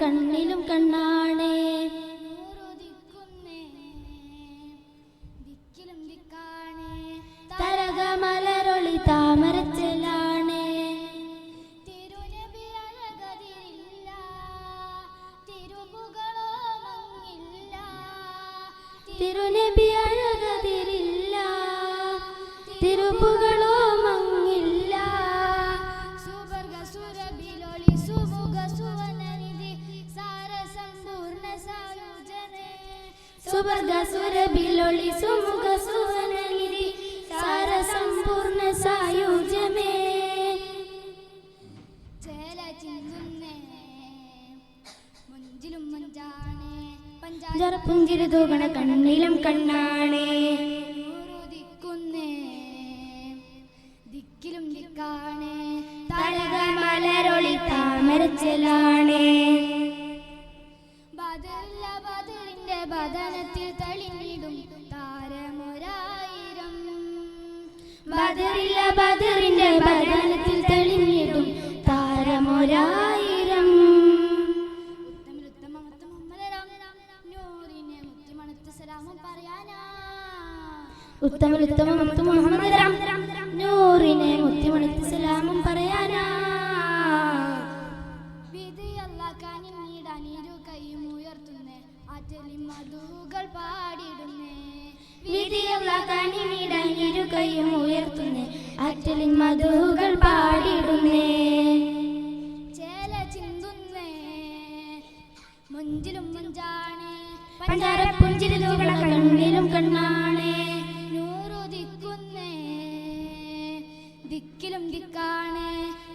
കണ്ണിലും കണ്ണാണേ. തരകമലരൊളി താമരച്ചലാണേ. തിരുനബി അഴകതിരില്ല, തിരുപുകളോ മങ്ങില്ല. സുവർഗ സുരഭിലൊളി സുമുഖ സുവനനിധി സാരസമ്പൂർണ്ണ സായുജനേ. സുവർഗ സുരഭിലൊളി സുമുഖ സുവനനിധി സാരസമ്പൂർണ്ണ സായുജ്യമേ. ചേല ചിന്തുന്നേ മുഞ്ചിലും മുഞ്ചാണേ. പുഞ്ചിരി തൂകണ കണ്ണിലും കണ്ണാണേ. ദിക്കിലും ദിക്കാണേ. തരകമലരൊളി താമരച്ചലാണേ. ബദറില്ല ബദറിന്റെ ബദനത്തിൽ തെളിഞ്ഞിടും താരമൊരായിരം. ബദറില്ല ബദറിന്റെ ബദനത്തിൽ തെളിഞ്ഞിടും താരമൊരായിരം. ഉത്തമ മുഹമ്മദ് നൂറിനെ മുത്തിമണിത്ത് സലാമും പറയാനാ. വിധിയല്ലാക്കാനിടാനിരു കൈയും ഉയർത്തുന്നേ ആറ്റലി മധുകൾ പാടിടുന്നേ. വിധിയല്ലാക്കാനിടാനിരു കൈയും ഉയർത്തുന്നേ ആറ്റലി മധുകൾ പാടിടുന്നേ. ചേല ചിന്തുന്നേ മുഞ്ചിലും മുഞ്ചാണേ. പഞ്ചാര പുഞ്ചിരി തൂകണ കണ്ണിലും കണ്ണാണേ. ദിക്കിലും ദിക്കാണേ.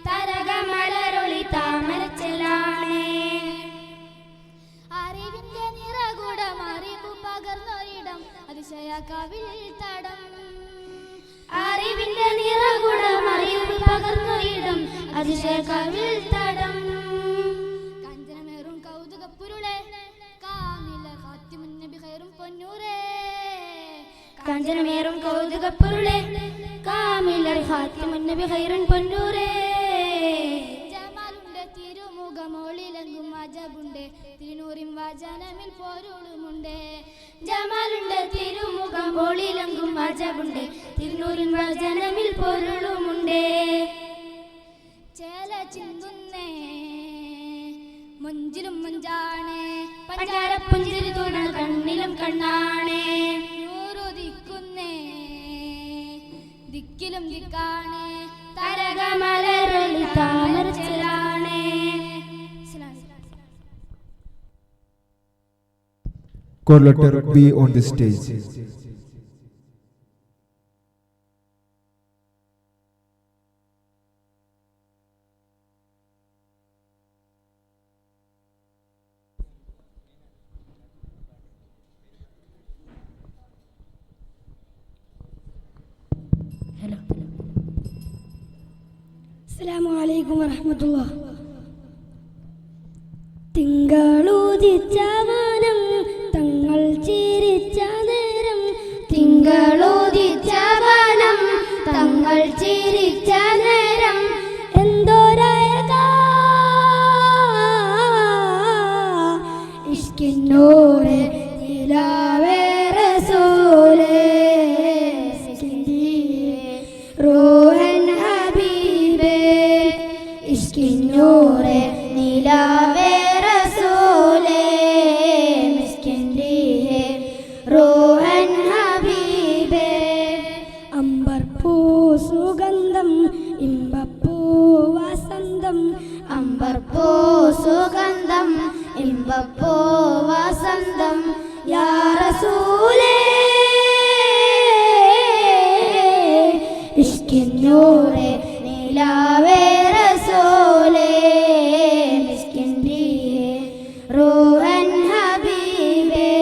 തരകമലരൊളി താമരച്ചലാണേ. അറിവിന്റെ നിറകുടം അറിവു പകർന്നൊരിടം അതിശയ കവിൽ തടം. അറിവിന്റെ നിറകുടം അറിവു പകർന്നൊരിടം അതിശയ കവിൽ തടം. കഞ്ചനമേറും കൗതുകപ്പുരുളെ കാമില ഖാത്തിമുൻ നബി ഖൈറും പൊന്നൂരേ. കാഞ്ചനമേറും കൗതുകപ്പുരുളെ കാമിലർ ഖാത്തിമുൻ നബി ഖൈറുൻ പൊന്നൂരേ. ജമാലുണ്ട് തിരുമുഖമോളിലെങ്കും അജബുണ്ട് തിരുനൂറിൻ വചനമിൽ പൊരുളുമുണ്ട്. ജമാലുണ്ട് തിരുമുഖമോളിലെങ്കും അജബുണ്ട് തിരുനൂറിൻ വചനമിൽ പൊരുളുമുണ്ട്. ചേല ചിന്തുന്നേ മുഞ്ചിലും മുഞ്ചാണേ. പഞ്ചാര പുഞ്ചിരി തൂകണ കണ്ണിലും കണ്ണാണേ. ദിക്കിലും ദിക്കാണേ. തരകമലരൊളി താമരച്ചലാണേ. Call letter B on the stage. അസ്സലാമു അലൈക്കും വറഹ്മത്തുള്ളാഹി. തിങ്കളുദിച്ച വാനം തങ്ങൾ ചിരിച്ച നേരം. തിങ്കളുദിച്ച വാനം തങ്ങൾ ചിരിച്ച നേരം. എന്തോരഴകാ ഇഷ്കിന്നൂറെ നിലാവേ റസൂലേ. റൂഹൻ ഹബീബേ ഇഷ്കിന്നൂറെ നിലാവേ റസൂലേ. മിസ്കിൻ്റെ റൂഹൻ ഹബീബേ. അമ്പർപ്പൂ സുഗന്ധം ഇമ്പപ്പൂ വസന്തം. അമ്പർപ്പൂ സുഗന്ധം ഇമ്പപ്പൂ വസന്തം. യാ റസൂലേ ഇഷ്കിന്നൂറെ നിലാവേ റസൂലേ. മിസ്കിൻ്റെ റൂഹൻ ഹബീബേ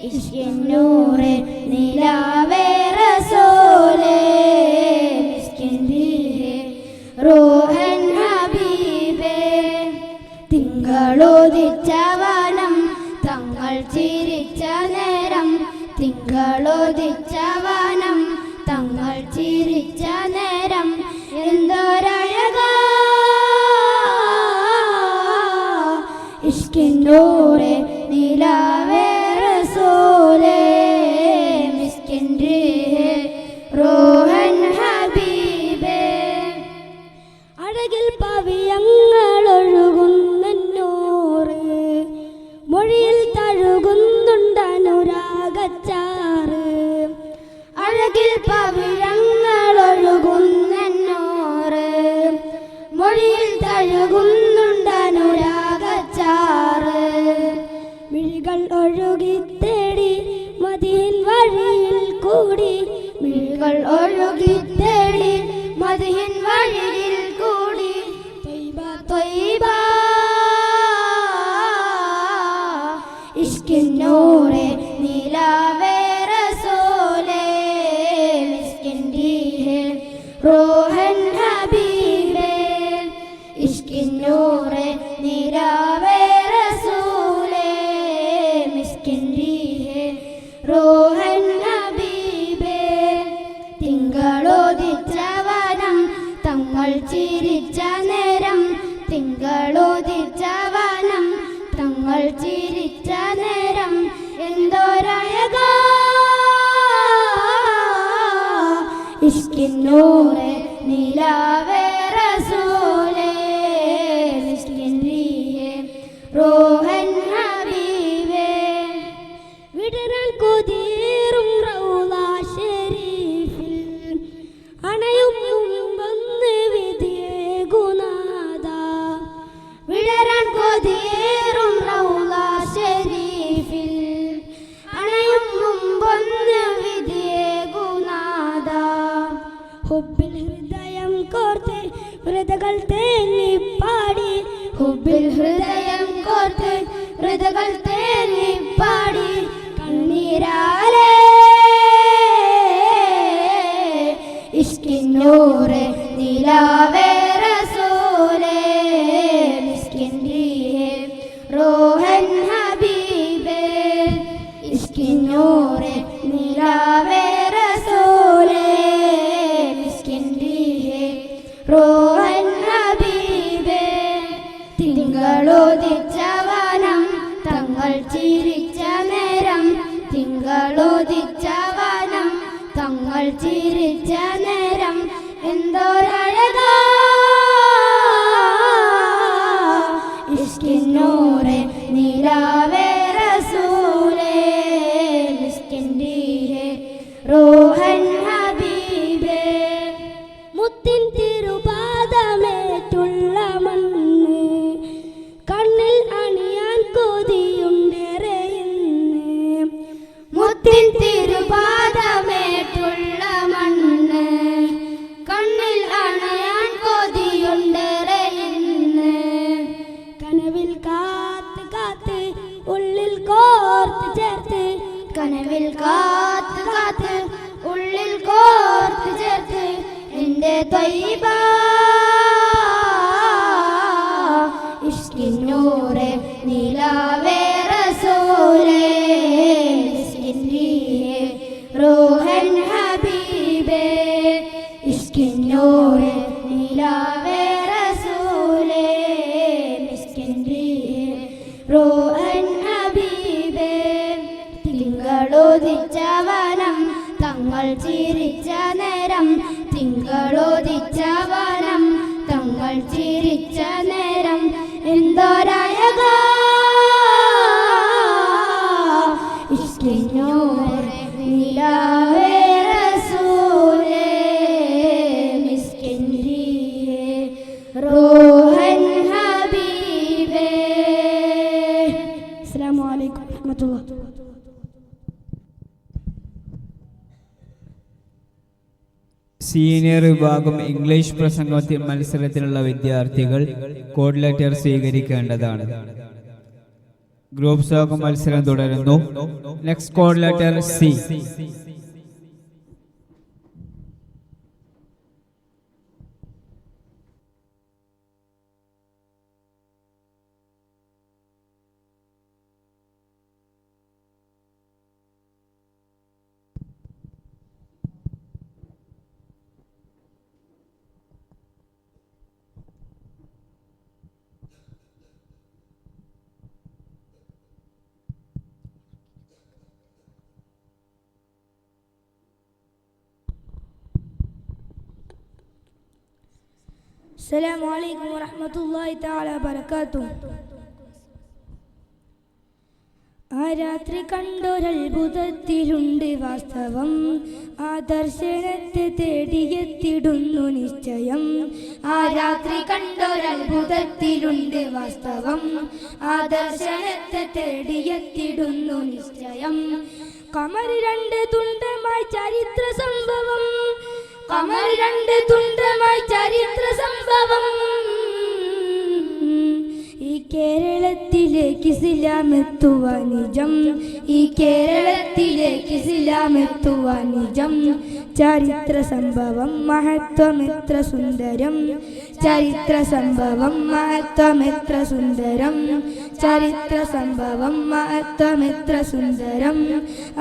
ഇഷ്കിന്നൂറെ നിലാവേ റസൂലേ. മിസ്കിൻ്റെ റൂഹൻ ഹബീബേ. തിങ്കളുദിച്ച വാനം തങ്ങൾ ചിരിച്ച നേരം. തിങ്കളുദിച്ച വാനം തങ്ങൾ ചിരിച്ച നേരം. എന്തൊരഴകാ മിസ്കിന്നൂറെ നിലാവേ റസൂലേ മിസ്കിൻ റീഹേ റൂഹൻ ഹബീബേ അഴകിൽ പവിയങ്ങളൊഴുകുന്നൂറ് മൊഴിയിൽ തഴുകുന്നുണ്ടനുരാഗച്ചാറ് അഴകിൽ പവിഴങ്ങളൊഴുകുന്നൂറ് മൊഴിയിൽ തഴുകുന്നുണ്ടനുരാഗച്ചാറ് മിഴികൾ ഒഴുകിത്തേടി മദീൻ വഴിയിൽ കൂടി മിഴികൾ ഒഴുകിത്തേടി മദീൻ വഴിയിൽ കൂടി ത്വയ്ബ ത്വയ്ബ ഇഷ്കിന്നൂറെ നിലാവേ റസൂലേ മിസ്കിൻ റീഹേ റൂഹൻ ഹബീബേ ഇഷ്കിന്നൂറെ നിലാവേ റസൂലേ മിസ്കിൻ റീഹേ റൂഹൻ ഹബീബേ തിങ്കളോദിച്ച വനം തങ്ങൾ ചിരിച്ച നേരം തിങ്കളോദിച്ച വനം തങ്ങൾ ചിരിച്ച നേരം എന്തോരഴകാ ഇഷ്കിന്നൂറെ നിലാവേ റസൂലേ മിസ്കിൻ റീഹേ റൂഹൻ ഹബീബേ വിടരാൻ കൊതിയേറും റൗള ശരീഫിൽ അണയും മുമ്പൊന്ന് വിധിയേകുനാഥ വിടരാൻ കൊതിയേറും റൗള ശരീഫിൽ അണയും മുമ്പൊന്ന് വിധിയേകുനാഥ ഹുബ്ബിൽ ഹൃദയം കോർത്ത് ഹൃദകൾ തേങ്ങിപ്പാടി ഹുബ്ബിൽ ഹൃദയം കോർത്ത് ഹൃദകൾ തേങ്ങിപ്പാടി കണ്ണീരാലേ ഇഷ്കിന്നൂറെ നിലാവേ റസൂലേ മിസ്കിൻ റീഹേ റൂഹൻ ഹബീബേ ഇഷ്കിന്നൂറെ നിലാവേ റസൂലേ മിസ്കിൻ റീഹേ റൂഹൻ ഹബീബേ തിങ്കളോദിച്ച വനം തങ്ങൾ ചിരിച്ച നേരം തിങ്കളോദിച്ച വനം തങ്ങൾ ചിരിച്ച നേരം എന്തോരഴകാ ഇഷ്കിന്നൂറെ നിലാവേ റസൂലേ മിസ്കിൻ റീഹേ റൂഹൻ ഹബീബേ മുത്തിൻ തിരുപാദമേറ്റുള്ള മണ്ണ് കണ്ണിൽ അണിയാൻ കൊതിയുണ്ടേറെ ഇന്ന് മുത്തിൻ തിരുപാദമേറ്റുള്ള മണ്ണ് കണ്ണിൽ അണയാൻ കൊതിയുണ്ടേറെ ഇന്ന് കനവിൽ കാത്ത് കാത്ത് ഉള്ളിൽ കോർത്ത് ചേർത്ത് കനവിൽ കാത്ത് കാത്ത് ഉള്ളിൽ കോർത്ത് ചേർത്ത് എന്റെ ത്വയ്ബ ഇഷ്കിന്നൂറെ നിലാവേ റസൂലേ മിസ്കിൻ റീഹേ റൂഹൻ ഹബീബേ ഇഷ്കിന്നൂറെ നിലാവേ റസൂലേ മിസ്കിൻ റീഹേ റൂഹൻ ഹബീബേ തിങ്കളോദിച്ച വനം തങ്ങൾ ചിരിച്ച നേരം തിങ്കളോദിച്ച വനം തങ്ങൾ ചിരിച്ച നേരം എന്തോരഴകാ ഇഷ്കിന്നൂറെ നിലാവേ റസൂലേ മിസ്കിൻ റീഹേ റൂഹൻ ഹബീബേ അസ്സലാമു അലൈക്കും വറഹ്മത്തുള്ളാഹി. സീനിയർ വിഭാഗം ഇംഗ്ലീഷ് പ്രസംഗത്തിൽ മത്സരത്തിനുള്ള വിദ്യാർത്ഥികൾ കോഡ് ലെറ്റർ സ്വീകരിക്കേണ്ടതാണ്. ഗ്രൂപ്പ് സോങ് മത്സരം തുടരുന്നു. Next code letter C. അസ്സലാമു അലൈക്കും വറഹ്മത്തുള്ളാഹി തആല വബറകാതുഹു. ആ രാത്രി കണ്ടൊരത്ഭുതത്തിലുണ്ട് വാസ്തവം, ആ ദർശനത്തെ തേടിയെത്തിടുന്നു നിശ്ചയം. ആ രാത്രി കണ്ടൊരത്ഭുതത്തിലുണ്ട് വാസ്തവം, ആ ദർശനത്തെ തേടിയെത്തിടുന്നു നിശ്ചയം. കമർ രണ്ട് തുണ്ടമായി ചരിത്ര സംഭവം, കമർ രണ്ട് തുണ്ടമായി ചരിത്ര സംഭവം. ഈ കേരളത്തിലേക്ക് ഇസ്ലാമെത്തുവാൻ നിജം, ഈ കേരളത്തിലേക്ക് ഇസ്ലാമെത്തുവാൻ നിജം. ചരിത്ര സംഭവം മഹത്വമെത്ര സുന്ദരം, ചരിത്ര സംഭവം മഹത്വമെത്ര സുന്ദരം, ചരിത്ര സംഭവം മഹത്വമെത്ര സുന്ദരം.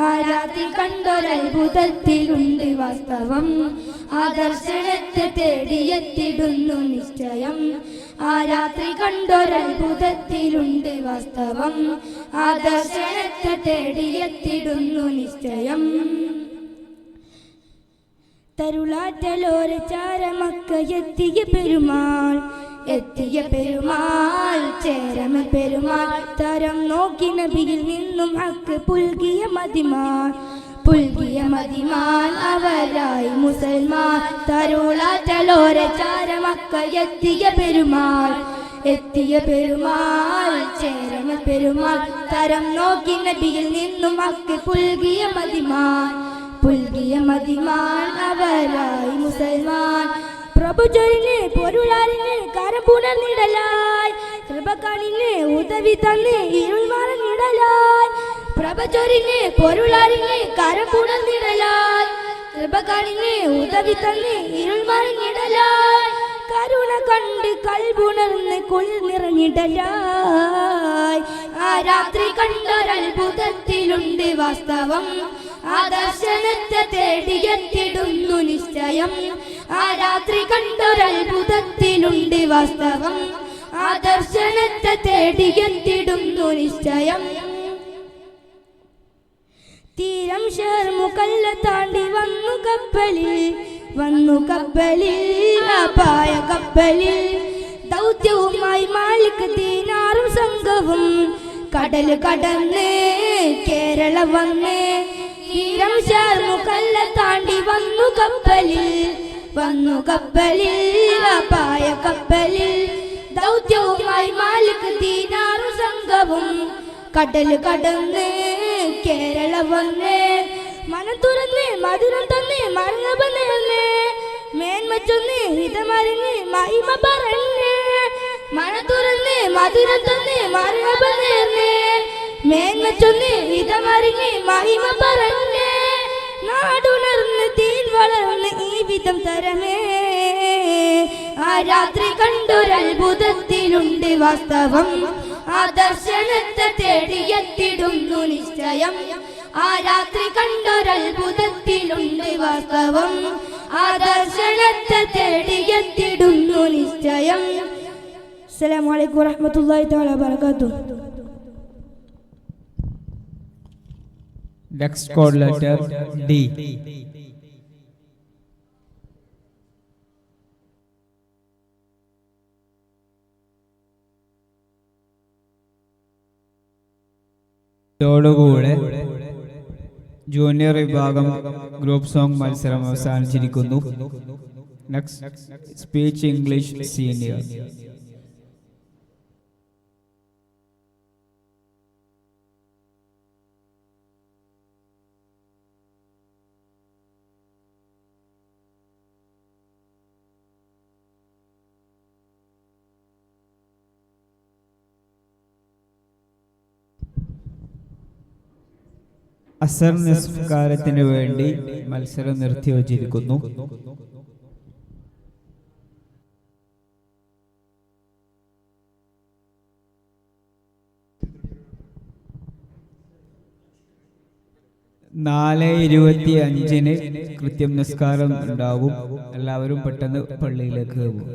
ആ രാത്രി കണ്ടൊരത്ഭുതത്തിലുണ്ട് വാസ്തവം, ആ ദർശനത്തെ തേടിയെത്തിടുന്നു നിശ്ചയം. ആ രാത്രി കണ്ടൊരത്ഭുതത്തിലുണ്ട് വാസ്തവം, ആ ദർശനത്തെ തേടിയെത്തിടുന്നു നിശ്ചയം. തരുളാറ്റലോര ചാരമക്ക എത്തിയ പെരുമാൾ, എത്തിയ പെരുമാൾ ചേരമ പെരുമാൾ. തരം നോക്കി നബിയിൽ നിന്നും ഹക്ക് പുൽകിയ മതിമാൾ, പുൽകിയ മതിമാൻ അവരായി മുസൽമാൻ. തരുളാറ്റലോര ചാരമക്ക എത്തിയ പെരുമാൾ, എത്തിയ പെരുമാൾ ചേരമ പെരുമാൾ. തരം നോക്കി നബിയിൽ നിന്നും ഹക്ക് പുൽകിയ മതിമാൻ, പുൽകിയ മതിമാൻ അവരായി മുസൽമാൻ. പ്രഭുചൊരിന് പൊരുളാരിന് കരം പുണർന്നിടലായി, കൃപക്കാണിന് ഉദവി തന്ന് ഇരുൾ മറന്നിടലായി. പ്രഭചൊരിന് പൊരുളാരിന് കരം പുണർന്നിടലായി, കൃപകാണിന് ഉദവി തന്ന് ഇരുൾ മറിഞ്ഞിടലായി. കരുണ കണ്ട് കൽപുണർന്ന് കുളിർ നിറഞ്ഞിടലായി. ആ രാത്രി കണ്ടൊരത്ഭുതത്തിലുണ്ട് വാസ്തവം, ആ ദർശനത്തെ തേടിയെത്തിടുന്നു നിശ്ചയം. ആ രാത്രി കണ്ടൊരത്ഭുതത്തിലുണ്ട് വാസ്തവം, ആ ദർശനത്തെ തേടിയെത്തിടുന്നു നിശ്ചയം. തീരം ഷർമുകല്ല താണ്ടി വന്നു കപ്പലിൽ, വന്നു കപ്പലിൽ അപായ കപ്പലിൽ. ദൗത്യവുമായി മാലിക് ദീനാറും സംഘവും കടൽ കടന്ന് കേരള വന്ന്. തീരം ഷർമുകല്ല താണ്ടി വന്നു കപ്പലിൽ, വന്നു കപ്പലിൽ അപായ കപ്പലിൽ. ദൗത്യവുമായി മാലിക് ദീനാറും സംഘവും കടൽ കടന്ന് കേരള വന്ന്. മനം തുറന്ന് മധുരം തന്ന് മറങ്ങ നേർന്ന്, മേന്മ ചൊന്ന് ഹിതമറിഞ്ഞ് മഹിമ പറഞ്ഞ്. മനം തുറന്ന് മധുരം തന്ന് മറങ്ങ നേർന്ന്, മേന്മ ചൊന്ന് ഹിതമറിഞ്ഞ് മഹിമ പറഞ്ഞ്. നാടുണർന്ന് തീൻ വളർന്ന് ഈ വിധം തരമേ. ആ രാത്രി കണ്ടൊരത്ഭുതത്തിലുണ്ട് വാസ്തവം, ആ ദർശനത്തെ തേടിയെത്തിടുന്നു നിശ്ചയം. ആ രാത്രി കണ്ടൊരത്ഭുതത്തിലുണ്ട് വാസ്തവം, ആ ദർശനത്തെ തേടിയെത്തിടുന്നു നിശ്ചയം. അസ്സലാമു അലൈക്കും വറഹ്മത്തുള്ളാഹി തആല വബറകാതുഹു. Next code letter D. ഇതോടുകൂടെ ജൂനിയർ വിഭാഗം ഗ്രൂപ്പ് സോങ് മത്സരം അവസാനിച്ചിരിക്കുന്നു. Next speech English senior. അസർ നിസ്കാരത്തിന് വേണ്ടി മത്സരം നിർത്തിവച്ചിരിക്കുന്നു. നാല് 25 കൃത്യം നിസ്കാരം ഉണ്ടാകും. എല്ലാവരും പെട്ടെന്ന് പള്ളിയിലേക്ക് പോകും.